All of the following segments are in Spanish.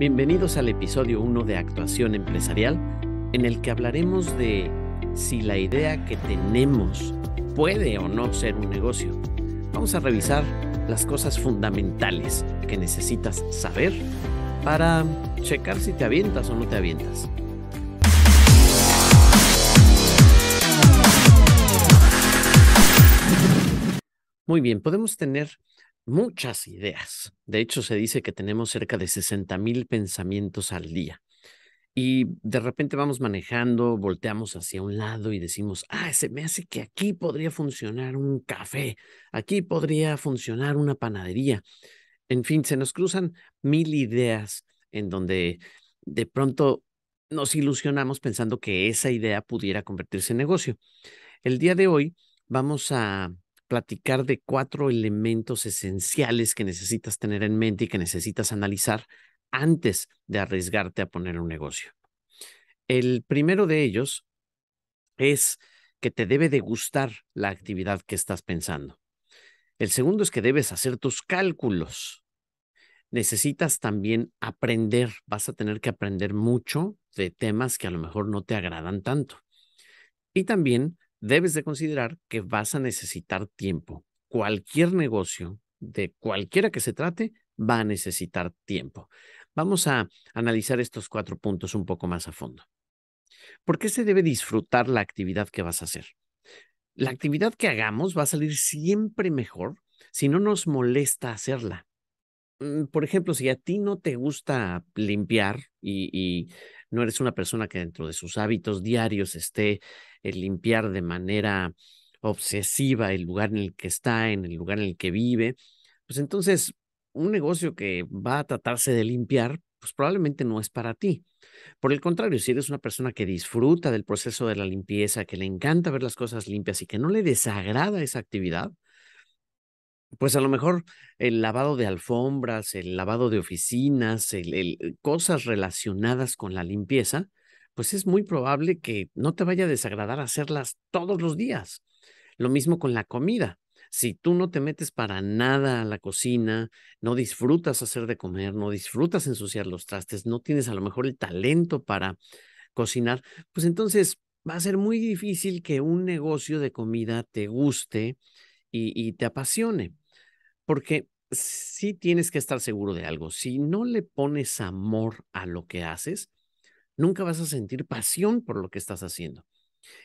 Bienvenidos al episodio 1 de Actuación Empresarial, en el que hablaremos de si la idea que tenemos puede o no ser un negocio. Vamos a revisar las cosas fundamentales que necesitas saber para checar si te avientas o no te avientas. Muy bien, podemos tener muchas ideas. De hecho, se dice que tenemos cerca de 60,000 pensamientos al día. Y de repente vamos manejando, volteamos hacia un lado y decimos, se me hace que aquí podría funcionar un café, aquí podría funcionar una panadería. En fin, se nos cruzan 1,000 ideas en donde de pronto nos ilusionamos pensando que esa idea pudiera convertirse en negocio. El día de hoy vamos a platicar de 4 elementos esenciales que necesitas tener en mente y que necesitas analizar antes de arriesgarte a poner un negocio. El primero de ellos es que te debe de gustar la actividad que estás pensando. El segundo es que debes hacer tus cálculos. Necesitas también aprender, vas a tener que aprender mucho de temas que a lo mejor no te agradan tanto. Y también debes de considerar que vas a necesitar tiempo. Cualquier negocio, de cualquiera que se trate, va a necesitar tiempo. Vamos a analizar estos 4 puntos un poco más a fondo. ¿Por qué se debe disfrutar la actividad que vas a hacer? La actividad que hagamos va a salir siempre mejor si no nos molesta hacerla. Por ejemplo, si a ti no te gusta limpiar y no eres una persona que dentro de sus hábitos diarios esté el limpiar de manera obsesiva el lugar en el que está, en el lugar en el que vive, pues entonces un negocio que va a tratarse de limpiar, pues probablemente no es para ti. Por el contrario, si eres una persona que disfruta del proceso de la limpieza, que le encanta ver las cosas limpias y que no le desagrada esa actividad, pues a lo mejor el lavado de alfombras, el lavado de oficinas, cosas relacionadas con la limpieza, pues es muy probable que no te vaya a desagradar hacerlas todos los días. Lo mismo con la comida. Si tú no te metes para nada a la cocina, no disfrutas hacer de comer, no disfrutas ensuciar los trastes, no tienes a lo mejor el talento para cocinar, pues entonces va a ser muy difícil que un negocio de comida te guste y te apasione. Porque sí tienes que estar seguro de algo. Si no le pones amor a lo que haces, nunca vas a sentir pasión por lo que estás haciendo.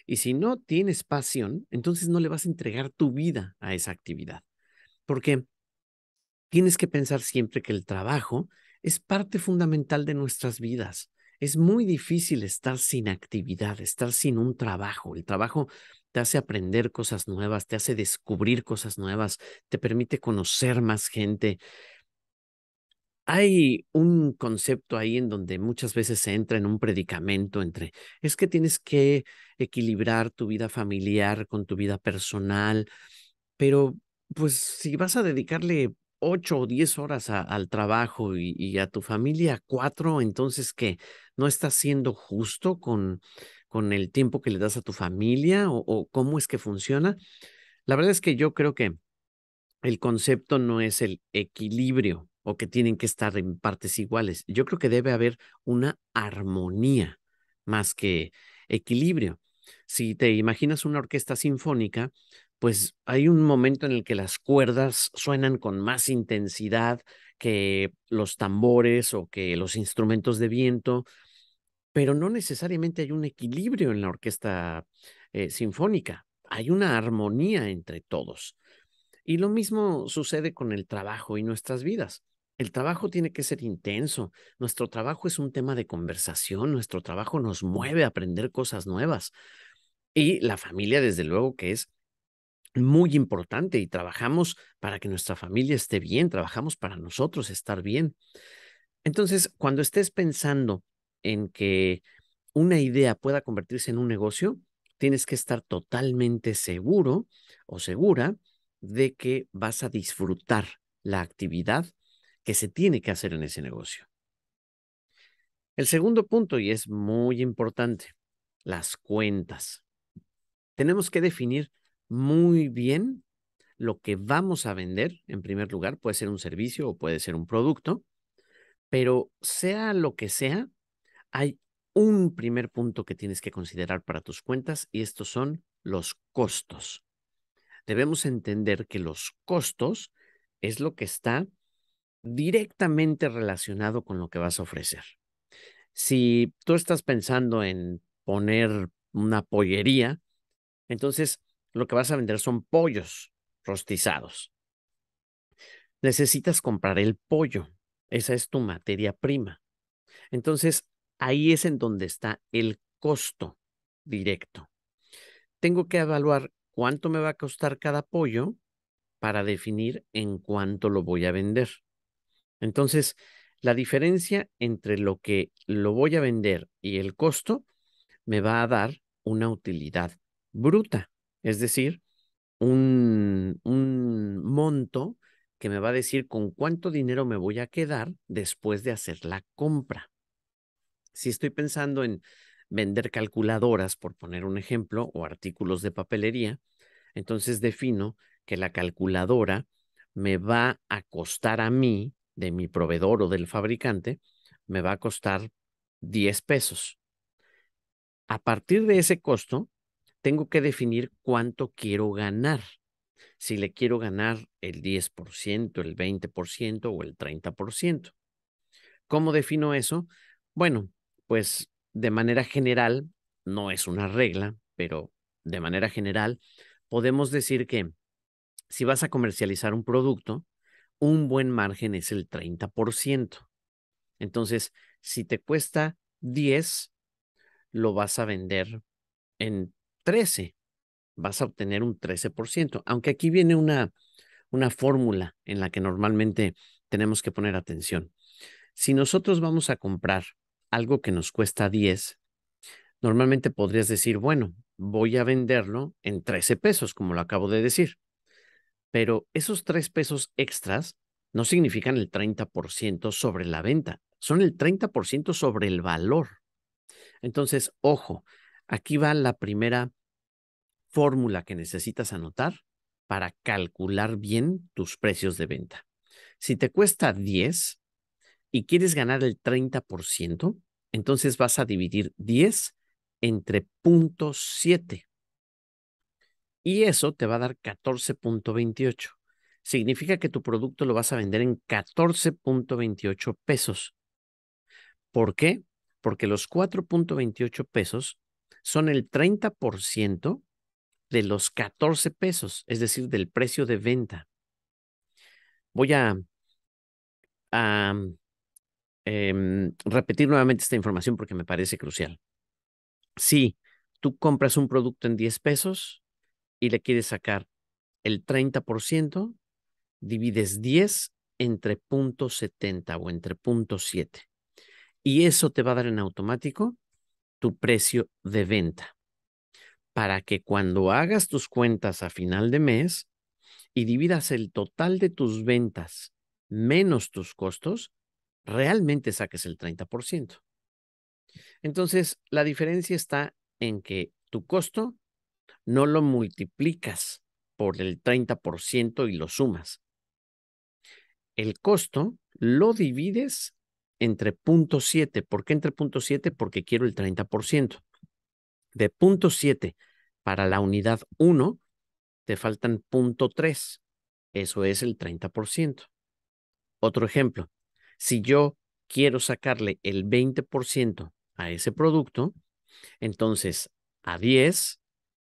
Y si no tienes pasión, entonces no le vas a entregar tu vida a esa actividad. Porque tienes que pensar siempre que el trabajo es parte fundamental de nuestras vidas. Es muy difícil estar sin actividad, estar sin un trabajo. El trabajo te hace aprender cosas nuevas, te hace descubrir cosas nuevas, te permite conocer más gente. Hay un concepto ahí en donde muchas veces se entra en un predicamento entre, es que tienes que equilibrar tu vida familiar con tu vida personal, pero pues si vas a dedicarle 8 o 10 horas al trabajo y a tu familia 4, entonces ¿qué? ¿No estás siendo justo con el tiempo que le das a tu familia o cómo es que funciona? La verdad es que yo creo que el concepto no es el equilibrio o que tienen que estar en partes iguales. Yo creo que debe haber una armonía más que equilibrio. Si te imaginas una orquesta sinfónica, pues hay un momento en el que las cuerdas suenan con más intensidad que los tambores o que los instrumentos de viento, pero no necesariamente hay un equilibrio en la orquesta sinfónica. Hay una armonía entre todos. Y lo mismo sucede con el trabajo y nuestras vidas. El trabajo tiene que ser intenso. Nuestro trabajo es un tema de conversación. Nuestro trabajo nos mueve a aprender cosas nuevas. Y la familia, desde luego, que es muy importante y trabajamos para que nuestra familia esté bien, trabajamos para nosotros estar bien. Entonces, cuando estés pensando en que una idea pueda convertirse en un negocio, tienes que estar totalmente seguro o segura de que vas a disfrutar la actividad que se tiene que hacer en ese negocio. El segundo punto, y es muy importante, las cuentas. Tenemos que definir muy bien lo que vamos a vender. En primer lugar, puede ser un servicio o puede ser un producto, Pero sea lo que sea, hay un primer punto que tienes que considerar para tus cuentas y estos son los costos. Debemos entender que los costos es lo que está directamente relacionado con lo que vas a ofrecer. Si tú estás pensando en poner una pollería, entonces lo que vas a vender son pollos rostizados. Necesitas comprar el pollo. Esa es tu materia prima. Entonces, ahí es en donde está el costo directo. Tengo que evaluar cuánto me va a costar cada pollo para definir en cuánto lo voy a vender. Entonces, la diferencia entre lo que lo voy a vender y el costo me va a dar una utilidad bruta, es decir, un monto que me va a decir con cuánto dinero me voy a quedar después de hacer la compra. Si estoy pensando en vender calculadoras, por poner un ejemplo, o artículos de papelería, entonces defino que la calculadora me va a costar a mí, de mi proveedor o del fabricante, me va a costar 10 pesos. A partir de ese costo, tengo que definir cuánto quiero ganar. Si le quiero ganar el 10%, el 20% o el 30%. ¿Cómo defino eso? Bueno, pues de manera general, no es una regla, pero de manera general, podemos decir que si vas a comercializar un producto, un buen margen es el 30%. Entonces, si te cuesta 10, lo vas a vender en 13. Vas a obtener un 13%. Aunque aquí viene una fórmula en la que normalmente tenemos que poner atención. Si nosotros vamos a comprar algo que nos cuesta 10, normalmente podrías decir, bueno, voy a venderlo en 13 pesos, como lo acabo de decir. Pero esos 3 pesos extras no significan el 30% sobre la venta, son el 30% sobre el valor. Entonces, ojo, aquí va la primera fórmula que necesitas anotar para calcular bien tus precios de venta. Si te cuesta 10 y quieres ganar el 30%, entonces vas a dividir 10 entre 0.7 y eso te va a dar 14.28. Significa que tu producto lo vas a vender en 14.28 pesos. ¿Por qué? Porque los 4.28 pesos son el 30% de los 14 pesos, es decir, del precio de venta. Voy a repetir nuevamente esta información porque me parece crucial. Si tú compras un producto en 10 pesos y le quieres sacar el 30%, divides 10 entre 0.70 o entre 0.7. Y eso te va a dar en automático tu precio de venta para que cuando hagas tus cuentas a final de mes y dividas el total de tus ventas menos tus costos, realmente saques el 30%. Entonces, la diferencia está en que tu costo no lo multiplicas por el 30% y lo sumas. El costo lo divides entre 0.7. ¿Por qué entre 0.7? Porque quiero el 30%. De 0.7 para la unidad 1, te faltan 0.3. Eso es el 30%. Otro ejemplo, si yo quiero sacarle el 20% a ese producto, entonces a 10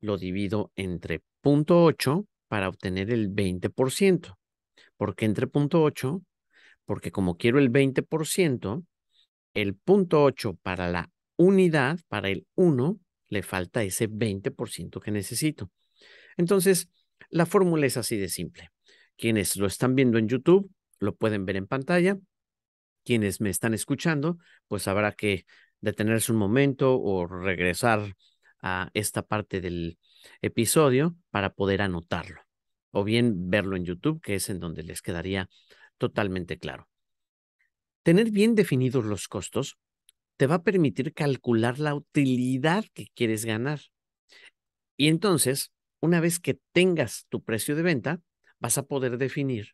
lo divido entre 0.8 para obtener el 20%. ¿Por qué entre 0.8? Porque como quiero el 20%, el 0.8 para la unidad, para el 1, le falta ese 20% que necesito. Entonces, la fórmula es así de simple. Quienes lo están viendo en YouTube lo pueden ver en pantalla. Quienes me están escuchando, pues habrá que detenerse un momento o regresar a esta parte del episodio para poder anotarlo. O bien verlo en YouTube, que es en donde les quedaría totalmente claro. Tener bien definidos los costos te va a permitir calcular la utilidad que quieres ganar. Y entonces, una vez que tengas tu precio de venta, vas a poder definir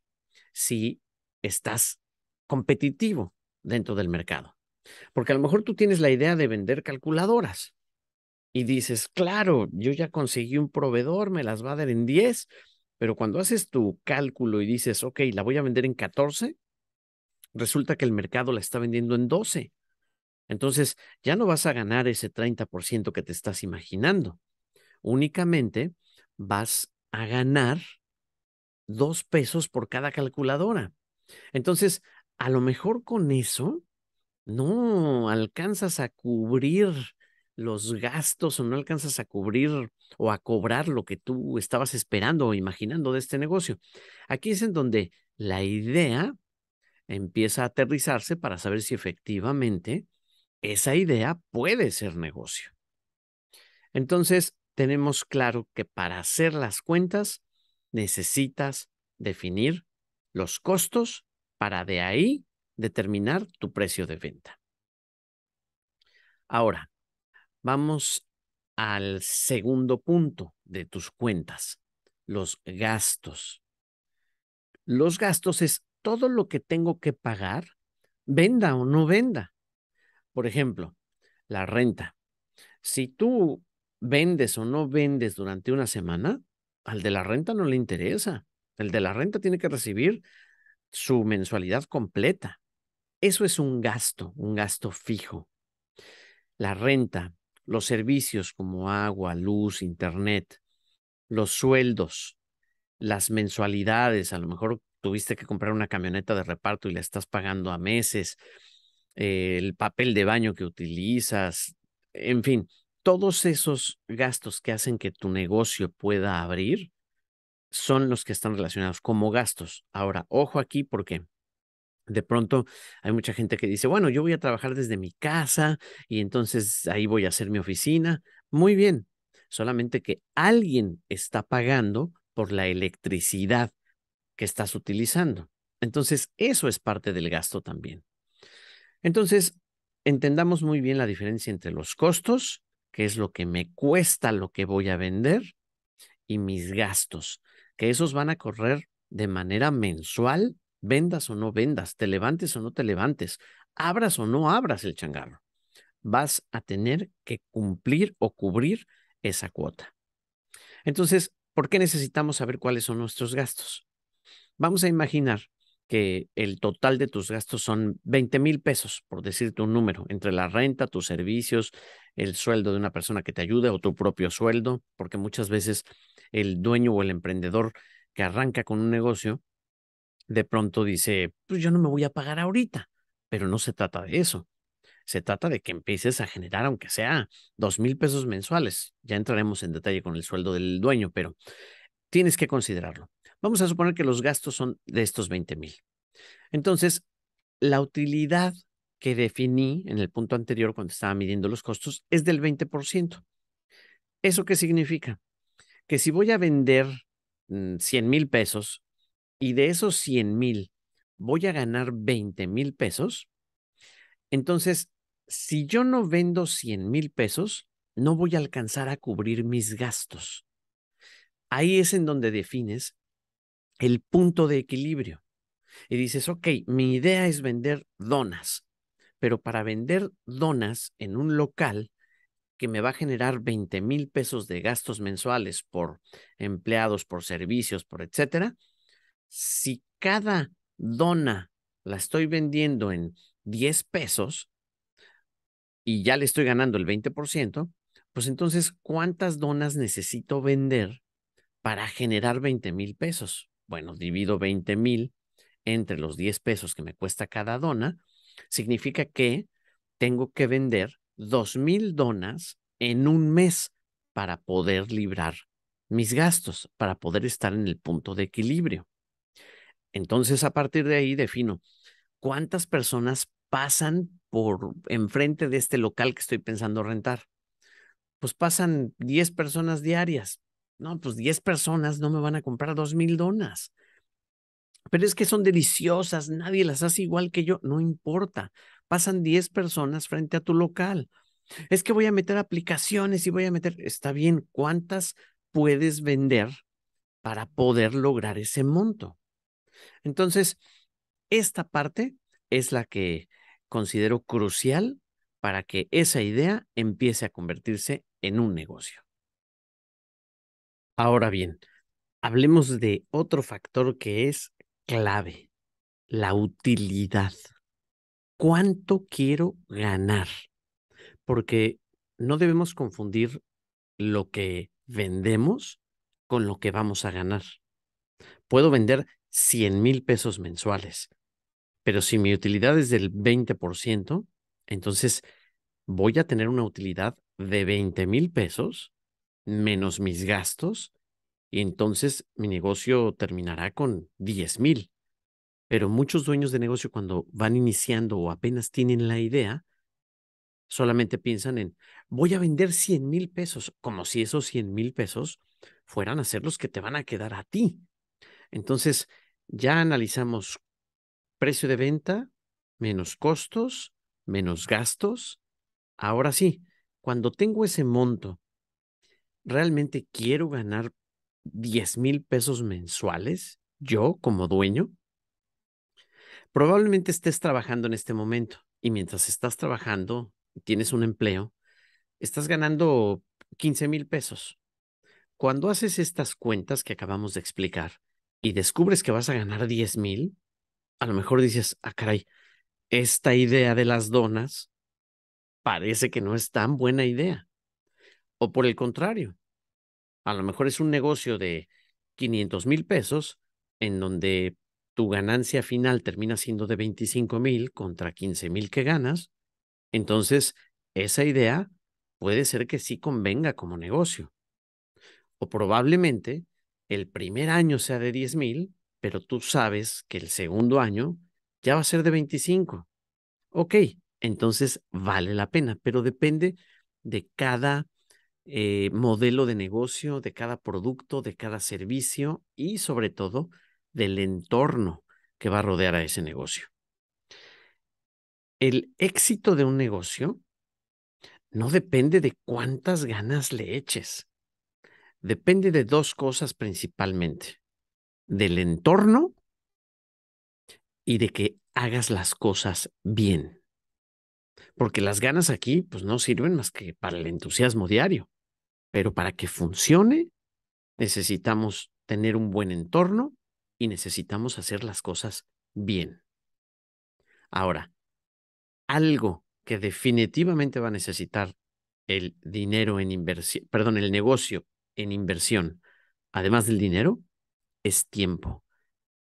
si estás competitivo. dentro del mercado. Porque a lo mejor tú tienes la idea de vender calculadoras y dices, claro, yo ya conseguí un proveedor, me las va a dar en 10, pero cuando haces tu cálculo y dices, ok, la voy a vender en 14, resulta que el mercado la está vendiendo en 12. Entonces, ya no vas a ganar ese 30% que te estás imaginando. Únicamente vas a ganar 2 pesos por cada calculadora. Entonces, a lo mejor con eso no alcanzas a cubrir los gastos o no alcanzas a cubrir o a cobrar lo que tú estabas esperando o imaginando de este negocio. Aquí es en donde la idea empieza a aterrizarse para saber si efectivamente esa idea puede ser negocio. Entonces, tenemos claro que para hacer las cuentas necesitas definir los costos para de ahí determinar tu precio de venta. Ahora, vamos al segundo punto de tus cuentas, los gastos. Los gastos es todo lo que tengo que pagar, venda o no venda. Por ejemplo, la renta. Si tú vendes o no vendes durante una semana, al de la renta no le interesa. El de la renta tiene que recibir su mensualidad completa. Eso es un gasto fijo. La renta, los servicios como agua, luz, internet, los sueldos, las mensualidades, a lo mejor tuviste que comprar una camioneta de reparto y la estás pagando a meses, el papel de baño que utilizas, en fin, todos esos gastos que hacen que tu negocio pueda abrir son los que están relacionados como gastos. Ahora, ojo aquí porque de pronto hay mucha gente que dice, bueno, yo voy a trabajar desde mi casa y entonces ahí voy a hacer mi oficina. Muy bien, solamente que alguien está pagando por la electricidad que estás utilizando. Entonces, eso es parte del gasto también. Entonces, entendamos muy bien la diferencia entre los costos, que es lo que me cuesta lo que voy a vender, y mis gastos, que esos van a correr de manera mensual, vendas o no vendas, te levantes o no te levantes, abras o no abras el changarro. Vas a tener que cumplir o cubrir esa cuota. Entonces, ¿por qué necesitamos saber cuáles son nuestros gastos? Vamos a imaginar que el total de tus gastos son 20,000 pesos, por decirte un número, entre la renta, tus servicios, el sueldo de una persona que te ayude o tu propio sueldo, porque muchas veces el dueño o el emprendedor que arranca con un negocio, de pronto dice, pues yo no me voy a pagar ahorita, pero no se trata de eso. Se trata de que empieces a generar, aunque sea 2,000 pesos mensuales. Ya entraremos en detalle con el sueldo del dueño, pero tienes que considerarlo. Vamos a suponer que los gastos son de estos 20,000. Entonces, la utilidad que definí en el punto anterior cuando estaba midiendo los costos es del 20%. ¿Eso qué significa? Que si voy a vender 100,000 pesos y de esos 100,000 voy a ganar 20,000 pesos, entonces, si yo no vendo 100,000 pesos, no voy a alcanzar a cubrir mis gastos. Ahí es en donde defines el punto de equilibrio. Y dices, ok, mi idea es vender donas, pero para vender donas en un local que me va a generar 20,000 pesos de gastos mensuales por empleados, por servicios, por etcétera, si cada dona la estoy vendiendo en 10 pesos y ya le estoy ganando el 20%, pues entonces, ¿cuántas donas necesito vender para generar 20,000 pesos? Bueno, divido 20,000 entre los 10 pesos que me cuesta cada dona, significa que tengo que vender 2,000 donas en un mes para poder librar mis gastos, para poder estar en el punto de equilibrio. Entonces, a partir de ahí defino cuántas personas pasan por enfrente de este local que estoy pensando rentar. Pues pasan 10 personas diarias. No, pues 10 personas no me van a comprar 2,000 donas. Pero es que son deliciosas, nadie las hace igual que yo, no importa. Pasan 10 personas frente a tu local. Es que voy a meter aplicaciones y voy a meter, está bien, ¿cuántas puedes vender para poder lograr ese monto? Entonces, esta parte es la que considero crucial para que esa idea empiece a convertirse en un negocio. Ahora bien, hablemos de otro factor que es clave, la utilidad. ¿Cuánto quiero ganar? Porque no debemos confundir lo que vendemos con lo que vamos a ganar. Puedo vender 100,000 pesos mensuales, pero si mi utilidad es del 20%, entonces voy a tener una utilidad de 20,000 pesos menos mis gastos y entonces mi negocio terminará con 10,000. Pero muchos dueños de negocio cuando van iniciando o apenas tienen la idea, solamente piensan en, voy a vender 100,000 pesos, como si esos 100,000 pesos fueran a ser los que te van a quedar a ti. Entonces, ya analizamos precio de venta, menos costos, menos gastos. Ahora sí, cuando tengo ese monto, ¿realmente quiero ganar 10,000 pesos mensuales? Yo, como dueño, probablemente estés trabajando en este momento y mientras estás trabajando, tienes un empleo, estás ganando 15,000 pesos. Cuando haces estas cuentas que acabamos de explicar y descubres que vas a ganar 10,000, a lo mejor dices, ah, caray, esta idea de las donas parece que no es tan buena idea. O por el contrario, a lo mejor es un negocio de 500,000 pesos en donde tu ganancia final termina siendo de 25,000 contra 15,000 que ganas. Entonces, esa idea puede ser que sí convenga como negocio. O probablemente el primer año sea de 10,000, pero tú sabes que el segundo año ya va a ser de 25. Ok, entonces vale la pena, pero depende de cada modelo de negocio, de cada producto, de cada servicio y sobre todo del entorno que va a rodear a ese negocio. El éxito de un negocio no depende de cuántas ganas le eches. Depende de dos cosas principalmente, del entorno y de que hagas las cosas bien. Porque las ganas aquí pues no sirven más que para el entusiasmo diario, pero para que funcione necesitamos tener un buen entorno y necesitamos hacer las cosas bien. Ahora, algo que definitivamente va a necesitar el dinero en inversión, perdón, el negocio en inversión, además del dinero, es tiempo.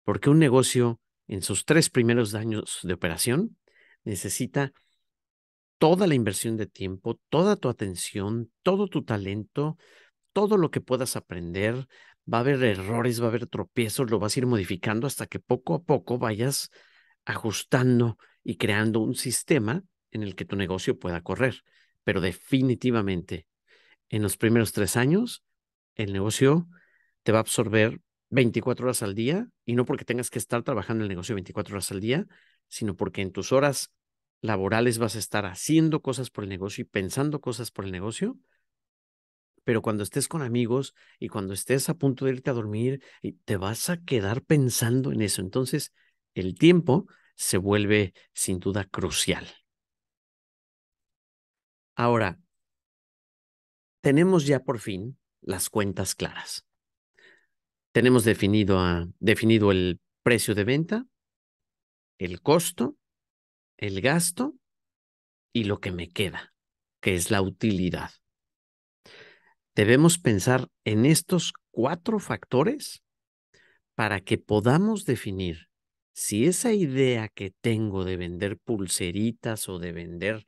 Porque un negocio en sus 3 primeros años de operación necesita toda la inversión de tiempo, toda tu atención, todo tu talento, todo lo que puedas aprender. Va a haber errores, va a haber tropiezos, lo vas a ir modificando hasta que poco a poco vayas ajustando y creando un sistema en el que tu negocio pueda correr. Pero definitivamente, en los primeros 3 años, el negocio te va a absorber 24 horas al día y no porque tengas que estar trabajando en el negocio 24 horas al día, sino porque en tus horas laborales vas a estar haciendo cosas por el negocio y pensando cosas por el negocio, pero cuando estés con amigos y cuando estés a punto de irte a dormir, y te vas a quedar pensando en eso. Entonces, el tiempo se vuelve sin duda crucial. Ahora, tenemos ya por fin las cuentas claras. Tenemos definido el precio de venta, el costo, el gasto y lo que me queda, que es la utilidad. Debemos pensar en estos 4 factores para que podamos definir si esa idea que tengo de vender pulseritas o de vender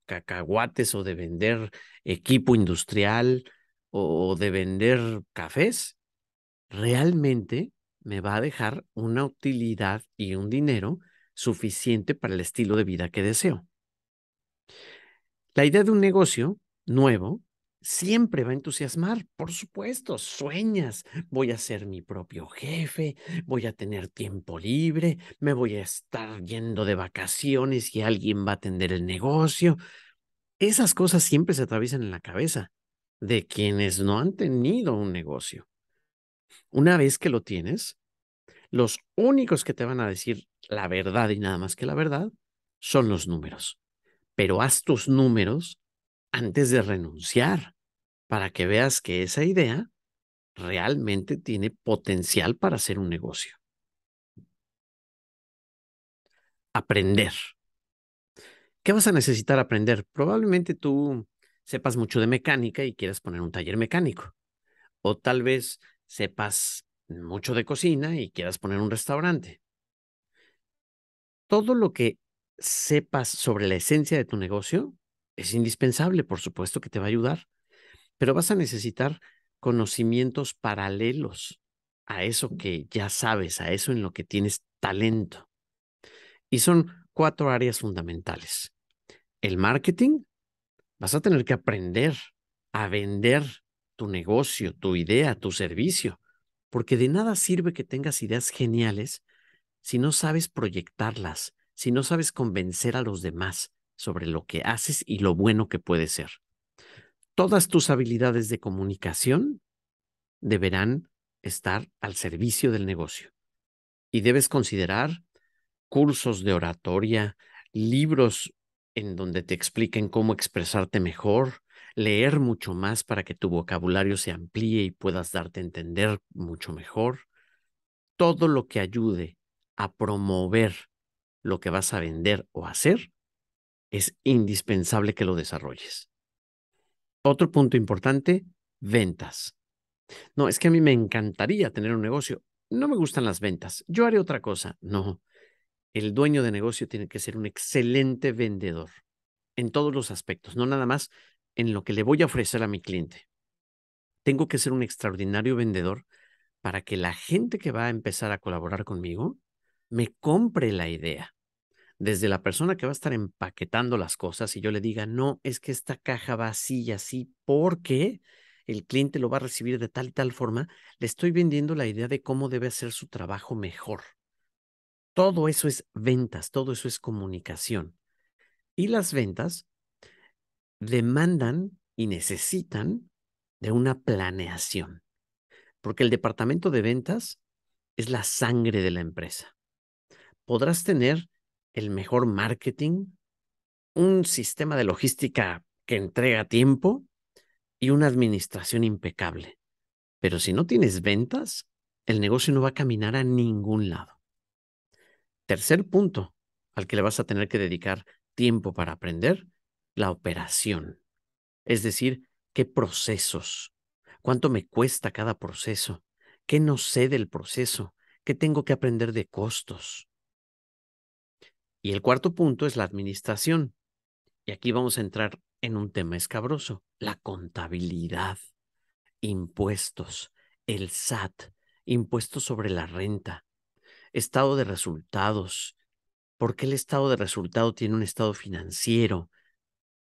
cacahuates o de vender equipo industrial o de vender cafés, realmente me va a dejar una utilidad y un dinero suficiente para el estilo de vida que deseo. La idea de un negocio nuevo siempre va a entusiasmar, por supuesto, sueñas, voy a ser mi propio jefe, voy a tener tiempo libre, me voy a estar yendo de vacaciones y alguien va a atender el negocio. Esas cosas siempre se atraviesan en la cabeza de quienes no han tenido un negocio. Una vez que lo tienes, los únicos que te van a decir la verdad y nada más que la verdad son los números. Pero haz tus números antes de renunciar para que veas que esa idea realmente tiene potencial para hacer un negocio. Aprender. ¿Qué vas a necesitar aprender? Probablemente tú sepas mucho de mecánica y quieras poner un taller mecánico. O tal vez sepas mucho de cocina y quieras poner un restaurante. Todo lo que sepas sobre la esencia de tu negocio es indispensable, por supuesto que te va a ayudar, pero vas a necesitar conocimientos paralelos a eso que ya sabes, a eso en lo que tienes talento. Y son 4 áreas fundamentales. El marketing, vas a tener que aprender a vender tu negocio, tu idea, tu servicio, porque de nada sirve que tengas ideas geniales si no sabes proyectarlas, si no sabes convencer a los demás sobre lo que haces y lo bueno que puede ser. Todas tus habilidades de comunicación deberán estar al servicio del negocio y debes considerar cursos de oratoria, libros en donde te expliquen cómo expresarte mejor, leer mucho más para que tu vocabulario se amplíe y puedas darte a entender mucho mejor. Todo lo que ayude a promover lo que vas a vender o hacer es indispensable que lo desarrolles. Otro punto importante, ventas. No, es que a mí me encantaría tener un negocio. No me gustan las ventas. Yo haré otra cosa. No, el dueño de negocio tiene que ser un excelente vendedor en todos los aspectos, no nada más en lo que le voy a ofrecer a mi cliente. Tengo que ser un extraordinario vendedor para que la gente que va a empezar a colaborar conmigo me compre la idea. Desde la persona que va a estar empaquetando las cosas y yo le diga, no, es que esta caja va así y así porque el cliente lo va a recibir de tal y tal forma, le estoy vendiendo la idea de cómo debe hacer su trabajo mejor. Todo eso es ventas, todo eso es comunicación. Y las ventas demandan y necesitan de una planeación, porque el departamento de ventas es la sangre de la empresa. Podrás tener el mejor marketing, un sistema de logística que entrega tiempo y una administración impecable. Pero si no tienes ventas, el negocio no va a caminar a ningún lado. Tercer punto al que le vas a tener que dedicar tiempo para aprender, la operación. Es decir, qué procesos, cuánto me cuesta cada proceso, qué no sé del proceso, qué tengo que aprender de costos. Y el cuarto punto es la administración. Y aquí vamos a entrar en un tema escabroso, la contabilidad, impuestos, el SAT, impuestos sobre la renta, estado de resultados. ¿Por qué el estado de resultado tiene un estado financiero?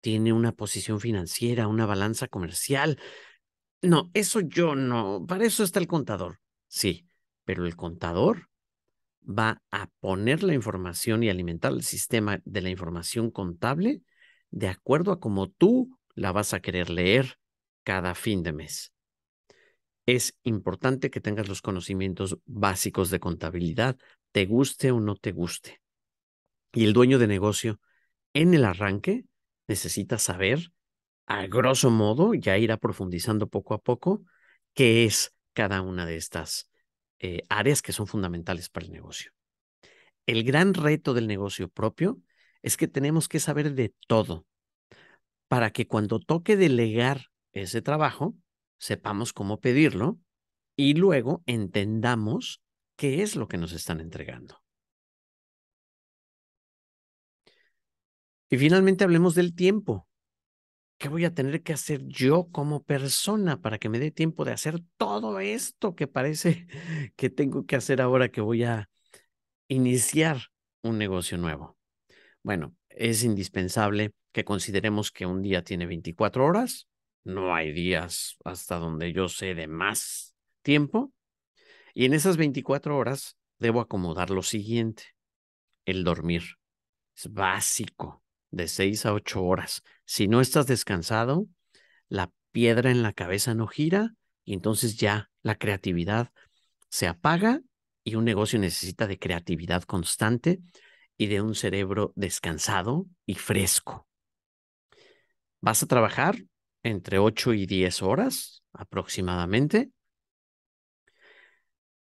Tiene una posición financiera, una balanza comercial. No, eso yo no. Para eso está el contador. Sí, pero el contador va a poner la información y alimentar el sistema de la información contable de acuerdo a cómo tú la vas a querer leer cada fin de mes. Es importante que tengas los conocimientos básicos de contabilidad, te guste o no te guste. Y el dueño de negocio, en el arranque, necesita saber, a grosso modo, ya irá profundizando poco a poco, qué es cada una de estas áreas que son fundamentales para el negocio. El gran reto del negocio propio es que tenemos que saber de todo para que cuando toque delegar ese trabajo, sepamos cómo pedirlo y luego entendamos qué es lo que nos están entregando. Y finalmente hablemos del tiempo. ¿Qué voy a tener que hacer yo como persona para que me dé tiempo de hacer todo esto que parece que tengo que hacer ahora que voy a iniciar un negocio nuevo? Bueno, es indispensable que consideremos que un día tiene 24 horas. No hay días hasta donde yo sé de más tiempo. Y en esas 24 horas debo acomodar lo siguiente: el dormir. Es básico, de 6 a 8 horas. Si no estás descansado, la piedra en la cabeza no gira y entonces ya la creatividad se apaga y un negocio necesita de creatividad constante y de un cerebro descansado y fresco. Vas a trabajar entre 8 y 10 horas aproximadamente.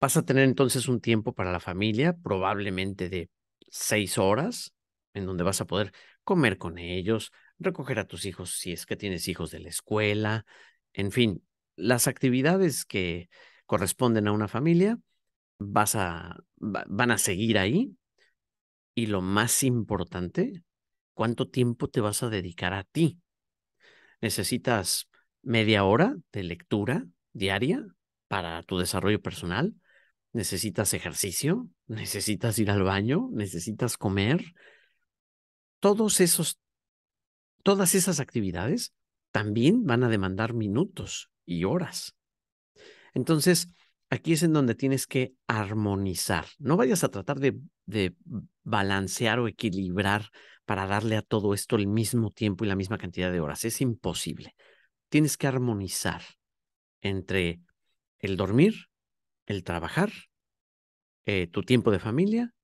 Vas a tener entonces un tiempo para la familia, probablemente de 6 horas, en donde vas a poder comer con ellos, recoger a tus hijos si es que tienes hijos de la escuela, en fin, las actividades que corresponden a una familia van a seguir ahí. Y lo más importante, ¿cuánto tiempo te vas a dedicar a ti? ¿Necesitas media hora de lectura diaria para tu desarrollo personal? ¿Necesitas ejercicio? ¿Necesitas ir al baño? ¿Necesitas comer? Todos esos, todas esas actividades también van a demandar minutos y horas. Entonces, aquí es en donde tienes que armonizar. No vayas a tratar de balancear o equilibrar para darle a todo esto el mismo tiempo y la misma cantidad de horas. Es imposible. Tienes que armonizar entre el dormir, el trabajar, tu tiempo de familia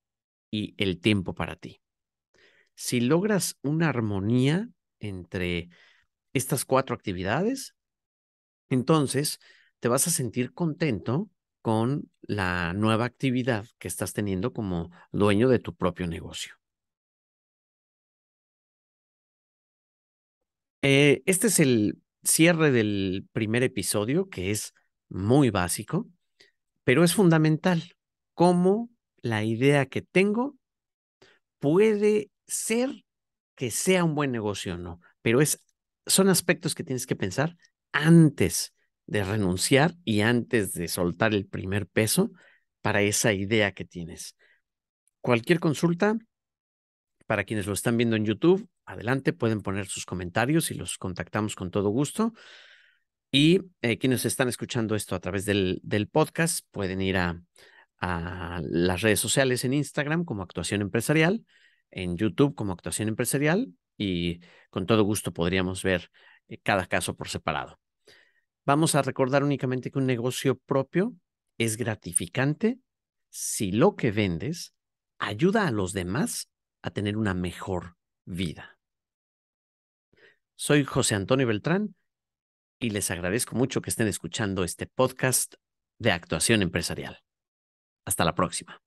y el tiempo para ti. Si logras una armonía entre estas cuatro actividades, entonces te vas a sentir contento con la nueva actividad que estás teniendo como dueño de tu propio negocio. Este es el cierre del primer episodio, que es muy básico, pero es fundamental. Cómo la idea que tengo puede ser que sea un buen negocio o no, pero son aspectos que tienes que pensar antes de renunciar y antes de soltar el primer peso para esa idea que tienes. Cualquier consulta, para quienes lo están viendo en YouTube, adelante, pueden poner sus comentarios y los contactamos con todo gusto. Y quienes están escuchando esto a través del podcast, pueden ir a las redes sociales en Instagram como Actuación Empresarial, en YouTube como Actuación Empresarial, y con todo gusto podríamos ver cada caso por separado. Vamos a recordar únicamente que un negocio propio es gratificante si lo que vendes ayuda a los demás a tener una mejor vida. Soy José Antonio Beltrán y les agradezco mucho que estén escuchando este podcast de Actuación Empresarial. Hasta la próxima.